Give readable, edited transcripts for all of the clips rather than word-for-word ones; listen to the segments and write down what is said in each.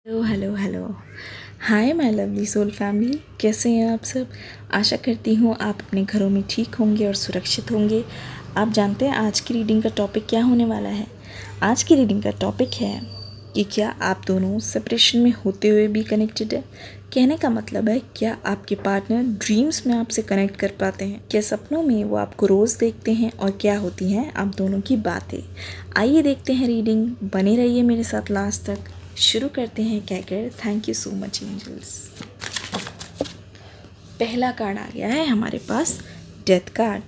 Hello hello hello. Hi my lovely soul family, कैसे हैं आप सब। आशा करती हूँ आप अपने घरों में ठीक होंगे और सुरक्षित होंगे। आप जानते हैं आज की रीडिंग का टॉपिक क्या होने वाला है। आज की रीडिंग का टॉपिक है कि क्या आप दोनों सेपरेशन में होते हुए भी कनेक्टेड है। कहने का मतलब है, क्या आपके पार्टनर ड्रीम्स में आपसे कनेक्ट कर पाते हैं, क्या सपनों में वो आपको रोज़ देखते हैं और क्या होती हैं आप दोनों की बातें। आइए देखते हैं रीडिंग, बने रहिए मेरे साथ लास्ट तक। शुरू करते हैं कहकर thank you so much angels. पहला कार्ड आ गया है हमारे पास, डेथ कार्ड।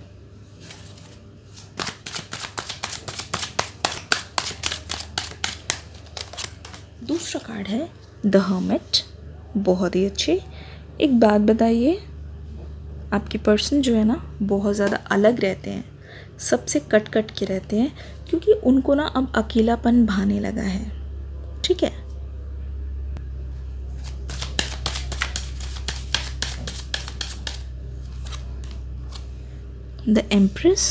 दूसरा कार्ड है द हर्मिट। बहुत ही अच्छे। एक बात बताइए, आपके पर्सन जो है ना बहुत ज़्यादा अलग रहते हैं, सबसे कट के रहते हैं, क्योंकि उनको ना अब अकेलापन भाने लगा है। ठीक है, द एम्प्रेस।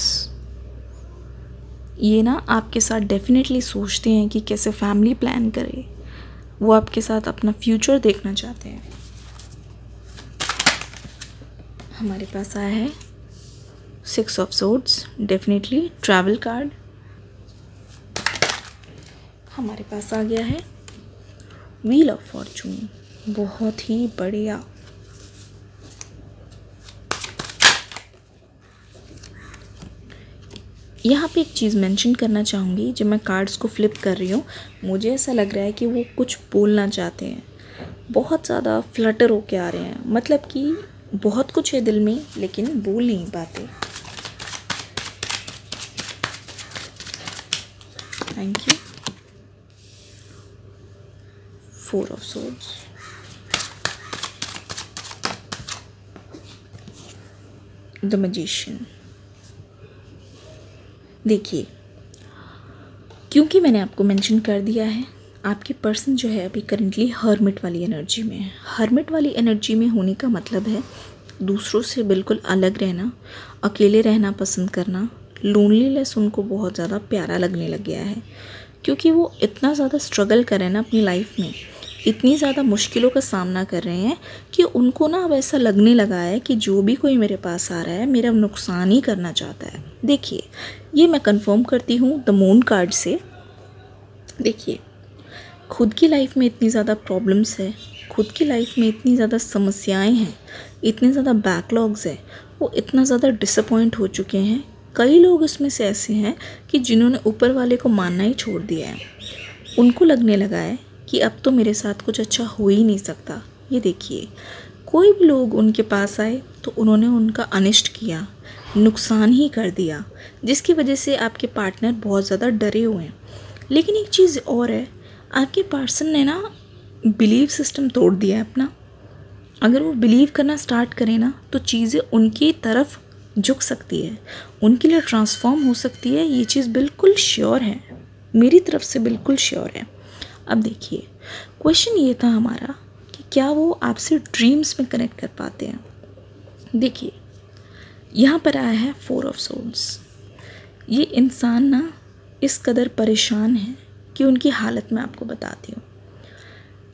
ये ना आपके साथ डेफिनेटली सोचते हैं कि कैसे फैमिली प्लान करें, वो आपके साथ अपना फ्यूचर देखना चाहते हैं। हमारे पास आया है 6 of swords, definitely travel card. हमारे पास आ गया है व्हील ऑफ फॉर्चून, बहुत ही बढ़िया। यहाँ पे एक चीज़ मेंशन करना चाहूँगी, जब मैं कार्ड्स को फ्लिप कर रही हूँ मुझे ऐसा लग रहा है कि वो कुछ बोलना चाहते हैं, बहुत ज़्यादा फ्लटर होके आ रहे हैं, मतलब कि बहुत कुछ है दिल में लेकिन बोल नहीं पाते। Thank you. 4 of swords, the magician. देखिए, क्योंकि मैंने आपको मेंशन कर दिया है, आपके पर्सन जो है अभी करेंटली हर्मिट वाली एनर्जी में है। हर्मिट वाली एनर्जी में होने का मतलब है दूसरों से बिल्कुल अलग रहना, अकेले रहना पसंद करना। लोनलीनेस उनको बहुत ज़्यादा प्यारा लगने लग गया है, क्योंकि वो इतना ज़्यादा स्ट्रगल कर रहे हैं ना अपनी लाइफ में, इतनी ज़्यादा मुश्किलों का सामना कर रहे हैं कि उनको ना अब ऐसा लगने लगा है कि जो भी कोई मेरे पास आ रहा है मेरा नुकसान ही करना चाहता है। देखिए, ये मैं कंफर्म करती हूँ द मून कार्ड से। देखिए, खुद की लाइफ में इतनी ज़्यादा प्रॉब्लम्स है, खुद की लाइफ में इतनी ज़्यादा समस्याएं हैं, इतने ज़्यादा बैकलॉग्स है, वो इतना ज़्यादा डिसअपॉइंट हो चुके हैं। कई लोग इसमें से ऐसे हैं कि जिन्होंने ऊपर वाले को मानना ही छोड़ दिया है। उनको लगने लगा है कि अब तो मेरे साथ कुछ अच्छा हो ही नहीं सकता। ये देखिए, कोई भी लोग उनके पास आए तो उन्होंने उनका अनिष्ट किया, नुकसान ही कर दिया, जिसकी वजह से आपके पार्टनर बहुत ज़्यादा डरे हुए हैं। लेकिन एक चीज़ और है, आपके पर्सन ने ना बिलीव सिस्टम तोड़ दिया है अपना। अगर वो बिलीव करना स्टार्ट करें ना तो चीज़ें उनकी तरफ झुक सकती है, उनके लिए ट्रांसफॉर्म हो सकती है। ये चीज़ बिल्कुल श्योर है, मेरी तरफ से बिल्कुल श्योर है। अब देखिए, क्वेश्चन ये था हमारा कि क्या वो आपसे ड्रीम्स में कनेक्ट कर पाते हैं। देखिए, यहाँ पर आया है 4 ऑफ सोर्ड्स। ये इंसान ना इस कदर परेशान है कि उनकी हालत मैं आपको बताती हूँ।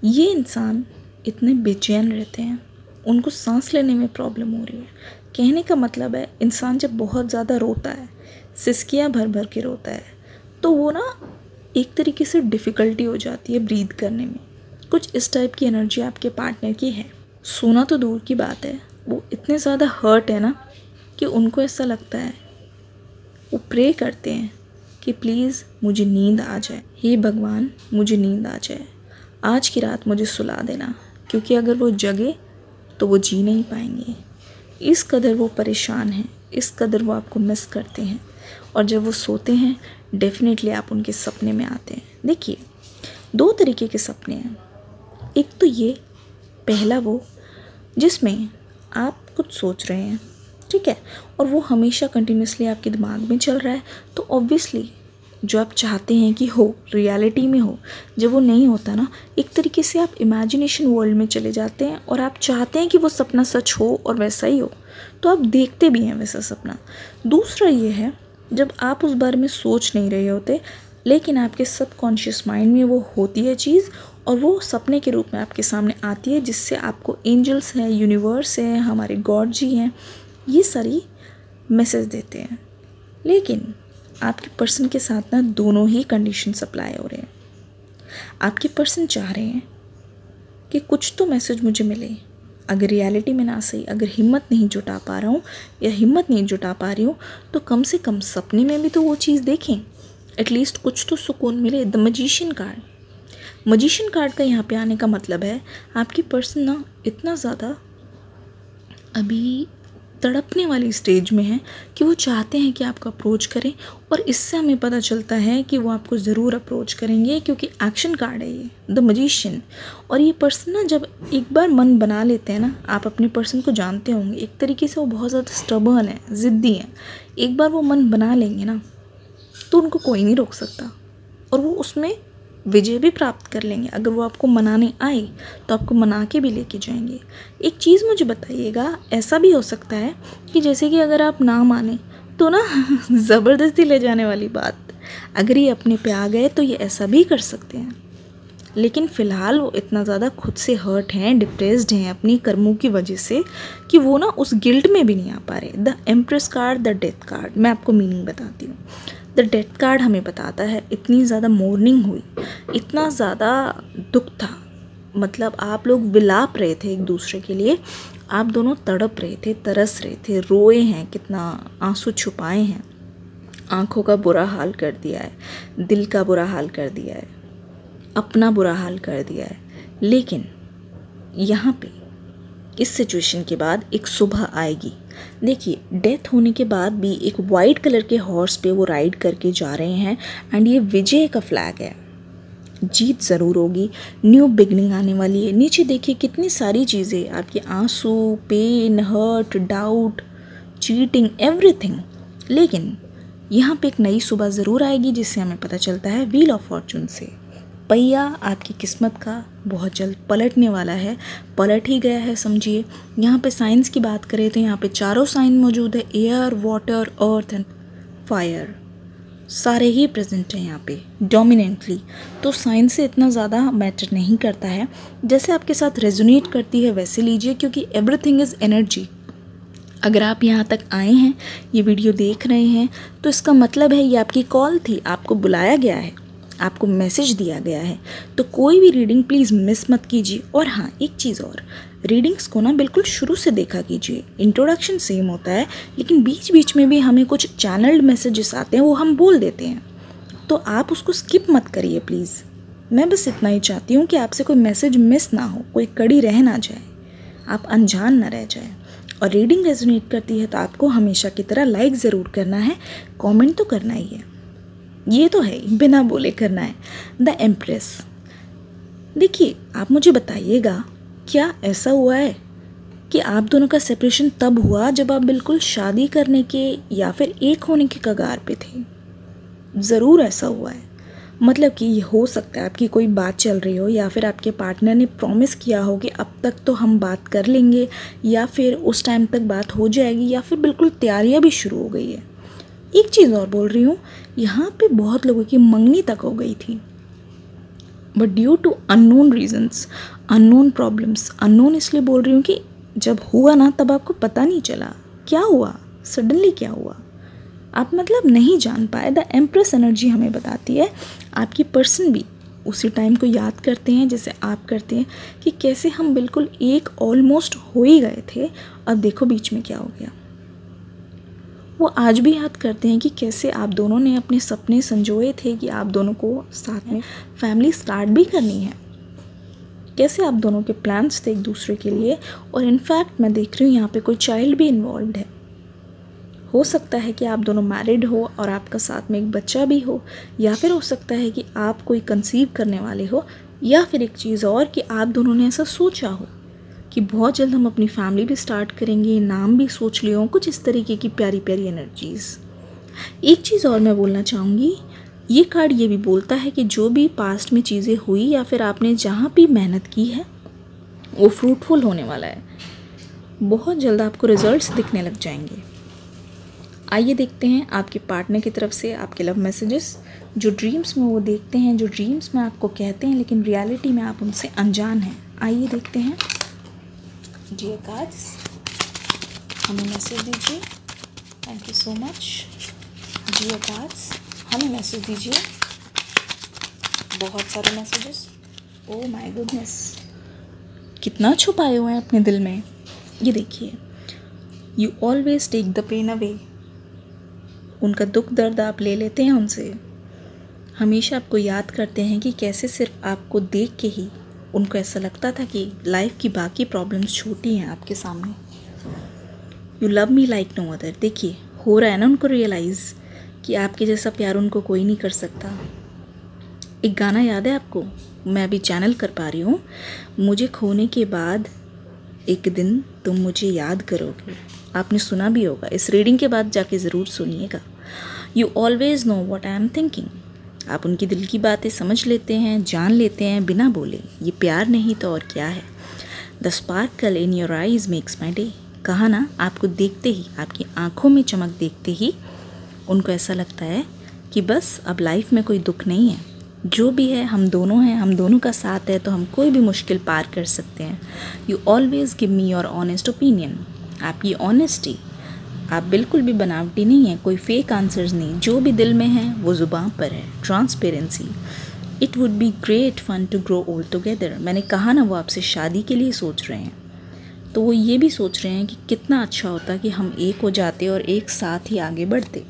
ये इंसान इतने बेचैन रहते हैं, उनको सांस लेने में प्रॉब्लम हो रही है। कहने का मतलब है, इंसान जब बहुत ज़्यादा रोता है, सिसकियाँ भर भर के रोता है, तो वो ना एक तरीके से डिफ़िकल्टी हो जाती है ब्रीथ करने में। कुछ इस टाइप की एनर्जी आपके पार्टनर की है। सोना तो दूर की बात है, वो इतने ज़्यादा हर्ट है ना कि उनको ऐसा लगता है, वो प्रे करते हैं कि प्लीज़ मुझे नींद आ जाए, हे भगवान मुझे नींद आ जाए, आज की रात मुझे सुला देना, क्योंकि अगर वो जगे तो वो जी नहीं पाएंगे। इस कदर वो परेशान हैं, इस कदर वो आपको मिस करते हैं, और जब वो सोते हैं डेफिनेटली आप उनके सपने में आते हैं। देखिए, 2 तरीके के सपने हैं। एक तो ये, पहला वो जिसमें आप कुछ सोच रहे हैं, ठीक है, और वो हमेशा कंटिन्यूसली आपके दिमाग में चल रहा है, तो ऑब्वियसली जो आप चाहते हैं कि हो रियलिटी में हो, जब वो नहीं होता ना, एक तरीके से आप इमेजिनेशन वर्ल्ड में चले जाते हैं और आप चाहते हैं कि वो सपना सच हो और वैसा ही हो, तो आप देखते भी हैं वैसा सपना। दूसरा ये है, जब आप उस बारे में सोच नहीं रहे होते लेकिन आपके सबकॉन्शियस माइंड में वो होती है चीज़ और वो सपने के रूप में आपके सामने आती है, जिससे आपको एंजल्स हैं, यूनिवर्स है, हमारे गॉड जी हैं, ये सारी मैसेज देते हैं। लेकिन आपके पर्सन के साथ ना दोनों ही कंडीशन अप्लाई हो रहे हैं। आपके पर्सन चाह रहे हैं कि कुछ तो मैसेज मुझे मिले, अगर रियलिटी में ना सही, अगर हिम्मत नहीं जुटा पा रहा हूँ या हिम्मत नहीं जुटा पा रही हूँ, तो कम से कम सपने में भी तो वो चीज़ देखें, एटलीस्ट कुछ तो सुकून मिले। द मजिशियन कार्ड का यहाँ पे आने का मतलब है आपकी पर्सन ना इतना ज़्यादा अभी तड़पने वाली स्टेज में है कि वो चाहते हैं कि आपको अप्रोच करें, और इससे हमें पता चलता है कि वो आपको ज़रूर अप्रोच करेंगे, क्योंकि एक्शन कार्ड है ये, द मजिशियन। और ये पर्सन ना जब एक बार मन बना लेते हैं ना, आप अपने पर्सन को जानते होंगे, एक तरीके से वो बहुत ज़्यादा स्टबर्न है, ज़िद्दी है। एक बार वो मन बना लेंगे ना तो उनको कोई नहीं रोक सकता, और वो उसमें विजय भी प्राप्त कर लेंगे। अगर वो आपको मनाने आए तो आपको मना के भी लेके जाएंगे। एक चीज़ मुझे बताइएगा, ऐसा भी हो सकता है कि जैसे कि अगर आप ना माने तो ना ज़बरदस्ती ले जाने वाली बात, अगर ये अपने पे आ गए तो ये ऐसा भी कर सकते हैं। लेकिन फ़िलहाल वो इतना ज़्यादा खुद से हर्ट हैं, डिप्रेस्ड हैं अपनी कर्मों की वजह से, कि वो ना उस गिल्ट में भी नहीं आ पा रहे। The empress card, the death card, मैं आपको मीनिंग बताती हूँ। द डेथ कार्ड हमें बताता है इतनी ज़्यादा मोर्निंग हुई, इतना ज़्यादा दुख था, मतलब आप लोग विलाप रहे थे एक दूसरे के लिए, आप दोनों तड़प रहे थे, तरस रहे थे, रोए हैं, कितना आंसू छुपाए हैं, आँखों का बुरा हाल कर दिया है, दिल का बुरा हाल कर दिया है, अपना बुरा हाल कर दिया है। लेकिन यहाँ पे इस सिचुएशन के बाद एक सुबह आएगी। देखिए, डेथ होने के बाद भी एक वाइट कलर के हॉर्स पे वो राइड करके जा रहे हैं, एंड ये विजय का फ्लैग है। जीत ज़रूर होगी, न्यू बिगनिंग आने वाली है। नीचे देखिए कितनी सारी चीज़ें, आपके आंसू, pain, hurt, doubt, cheating, everything. लेकिन यहाँ पे एक नई सुबह ज़रूर आएगी, जिससे हमें पता चलता है व्हील ऑफ फॉर्चून से पहिया आपकी किस्मत का बहुत जल्द पलटने वाला है, पलट ही गया है समझिए। यहाँ पे साइंस की बात करें तो यहाँ पे चारों साइन मौजूद है, air, water, earth and fire, सारे ही प्रेजेंट हैं यहाँ पे डोमिनेंटली। तो साइंस से इतना ज़्यादा मैटर नहीं करता है, जैसे आपके साथ रेजोनेट करती है वैसे लीजिए, क्योंकि एवरीथिंग इज़ एनर्जी। अगर आप यहाँ तक आए हैं, ये वीडियो देख रहे हैं, तो इसका मतलब है ये आपकी कॉल थी, आपको बुलाया गया है, आपको मैसेज दिया गया है। तो कोई भी रीडिंग प्लीज़ मिस मत कीजिए। और हाँ, एक चीज़ और, रीडिंग्स को ना बिल्कुल शुरू से देखा कीजिए। इंट्रोडक्शन सेम होता है, लेकिन बीच बीच में भी हमें कुछ चैनल्ड मैसेजेस आते हैं, वो हम बोल देते हैं, तो आप उसको स्किप मत करिए प्लीज़। मैं बस इतना ही चाहती हूँ कि आपसे कोई मैसेज मिस ना हो, कोई कड़ी रह ना जाए, आप अनजान ना रह जाए। और रीडिंग रेजोनेट करती है तो आपको हमेशा की तरह लाइक ज़रूर करना है, कमेंट तो करना ही है, ये तो है, बिना बोले करना है। द एम्प्रेस, देखिए आप मुझे बताइएगा, क्या ऐसा हुआ है कि आप दोनों का सेपरेशन तब हुआ जब आप बिल्कुल शादी करने के या फिर एक होने के कगार पे थे? ज़रूर ऐसा हुआ है। मतलब कि ये हो सकता है आपकी कोई बात चल रही हो, या फिर आपके पार्टनर ने प्रॉमिस किया हो कि अब तक तो हम बात कर लेंगे, या फिर उस टाइम तक बात हो जाएगी, या फिर बिल्कुल तैयारियां भी शुरू हो गई है। एक चीज़ और बोल रही हूँ, यहाँ पे बहुत लोगों की मंगनी तक हो गई थी, but due to unknown reasons, unknown problems, unknown इसलिए बोल रही हूँ कि जब हुआ ना तब आपको पता नहीं चला क्या हुआ, सडनली क्या हुआ, आप मतलब नहीं जान पाए। द एम्प्रेस एनर्जी हमें बताती है आपकी पर्सन भी उसी टाइम को याद करते हैं जैसे आप करते हैं, कि कैसे हम बिल्कुल एक ऑलमोस्ट हो ही गए थे, अब देखो बीच में क्या हो गया। वो आज भी याद करते हैं कि कैसे आप दोनों ने अपने सपने संजोए थे कि आप दोनों को साथ में फैमिली स्टार्ट भी करनी है, कैसे आप दोनों के प्लान्स थे एक दूसरे के लिए। और इनफैक्ट मैं देख रही हूँ यहाँ पे कोई चाइल्ड भी इन्वॉल्व है। हो सकता है कि आप दोनों मैरिड हो और आपका साथ में एक बच्चा भी हो, या फिर हो सकता है कि आप कोई कंसीव करने वाले हो, या फिर एक चीज़ और कि आप दोनों ने ऐसा सोचा हो कि बहुत जल्द हम अपनी फैमिली भी स्टार्ट करेंगे, नाम भी सोच लियो हो, कुछ इस तरीके की प्यारी प्यारी एनर्जीज़। एक चीज़ और मैं बोलना चाहूँगी, ये कार्ड ये भी बोलता है कि जो भी पास्ट में चीज़ें हुई या फिर आपने जहाँ भी मेहनत की है वो फ्रूटफुल होने वाला है। बहुत जल्द आपको रिजल्ट्स दिखने लग जाएंगे। आइए देखते हैं आपके पार्टनर की तरफ से आपके लव मैसेजेस जो ड्रीम्स में वो देखते हैं, जो ड्रीम्स में आपको कहते हैं लेकिन रियलिटी में आप उनसे अनजान हैं। आइए देखते हैं। डियर कार्ड्स, हमें मैसेज दीजिए। Thank you so much. Dear cards, हमें मैसेज दीजिए। बहुत सारे मैसेजेस। ओह माय गुडनेस, कितना छुपाए हुए हैं अपने दिल में। ये देखिए, you always take the pain away. उनका दुख दर्द आप ले लेते हैं उनसे। हमेशा आपको याद करते हैं कि कैसे सिर्फ आपको देख के ही उनको ऐसा लगता था कि लाइफ की बाकी प्रॉब्लम्स छोटी हैं आपके सामने। You love me like no other. देखिए, हो रहा है ना उनको रियलाइज़ कि आपके जैसा प्यार उनको कोई नहीं कर सकता। एक गाना याद है आपको, मैं अभी चैनल कर पा रही हूँ, मुझे खोने के बाद एक दिन तुम मुझे याद करोगे। आपने सुना भी होगा, इस रीडिंग के बाद जाके ज़रूर सुनिएगा। You always know what I am thinking. आप उनकी दिल की बातें समझ लेते हैं, जान लेते हैं बिना बोले। ये प्यार नहीं तो और क्या है। The sparkle in your eyes makes my day. कहा ना, आपको देखते ही, आपकी आंखों में चमक देखते ही उनको ऐसा लगता है कि बस अब लाइफ में कोई दुख नहीं है। जो भी है हम दोनों हैं, हम दोनों का साथ है तो हम कोई भी मुश्किल पार कर सकते हैं। You always give me your honest opinion. आपकी ऑनेस्टी, आप बिल्कुल भी बनावटी नहीं है, कोई फेक आंसर्स नहीं, जो भी दिल में है वो ज़ुबान पर है। Transparency, it would be great fun to grow old together. मैंने कहा ना, वो आपसे शादी के लिए सोच रहे हैं, तो वो ये भी सोच रहे हैं कि कितना अच्छा होता कि हम एक हो जाते और एक साथ ही आगे बढ़ते।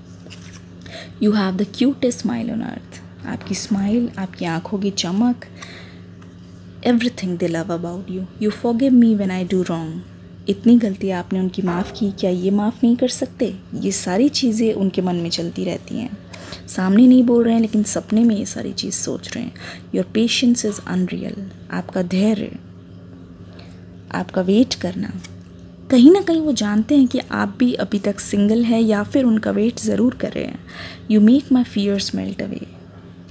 You have the cutest smile on earth. आपकी स्माइल, आपकी आंखों की चमक, everything they love about you. You forgive me when I do wrong. इतनी गलती आपने उनकी माफ़ की, क्या ये माफ़ नहीं कर सकते? ये सारी चीज़ें उनके मन में चलती रहती हैं। सामने नहीं बोल रहे हैं लेकिन सपने में ये सारी चीज़ सोच रहे हैं। Your patience is unreal. आपका धैर्य, आपका वेट करना, कहीं ना कहीं वो जानते हैं कि आप भी अभी तक सिंगल है या फिर उनका वेट ज़रूर कर रहे हैं। You make my fears melt away.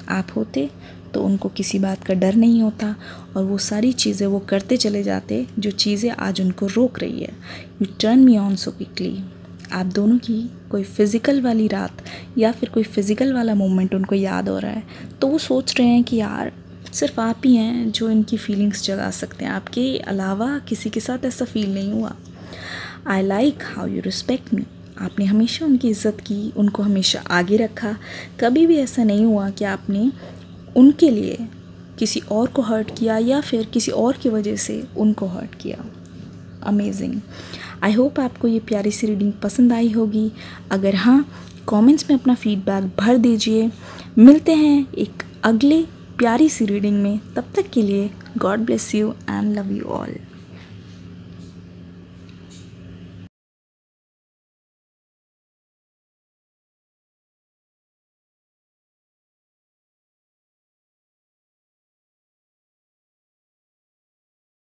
आप होते तो उनको किसी बात का डर नहीं होता और वो सारी चीज़ें वो करते चले जाते जो चीज़ें आज उनको रोक रही है। U turn me on so quickly. आप दोनों की कोई फ़िज़िकल वाली रात या फिर कोई फ़िज़िकल वाला मोमेंट उनको याद हो रहा है तो वो सोच रहे हैं कि यार सिर्फ आप ही हैं जो इनकी फीलिंग्स जगा सकते हैं, आपके अलावा किसी के साथ ऐसा फ़ील नहीं हुआ। I like how you respect मी। आपने हमेशा उनकी इज़्ज़त की, उनको हमेशा आगे रखा। कभी भी ऐसा नहीं हुआ कि आपने उनके लिए किसी और को हर्ट किया या फिर किसी और की वजह से उनको हर्ट किया। अमेजिंग। आई होप आपको ये प्यारी सी रीडिंग पसंद आई होगी। अगर हाँ, कमेंट्स में अपना फीडबैक भर दीजिए। मिलते हैं एक अगले प्यारी सी रीडिंग में। तब तक के लिए God bless you and love you all.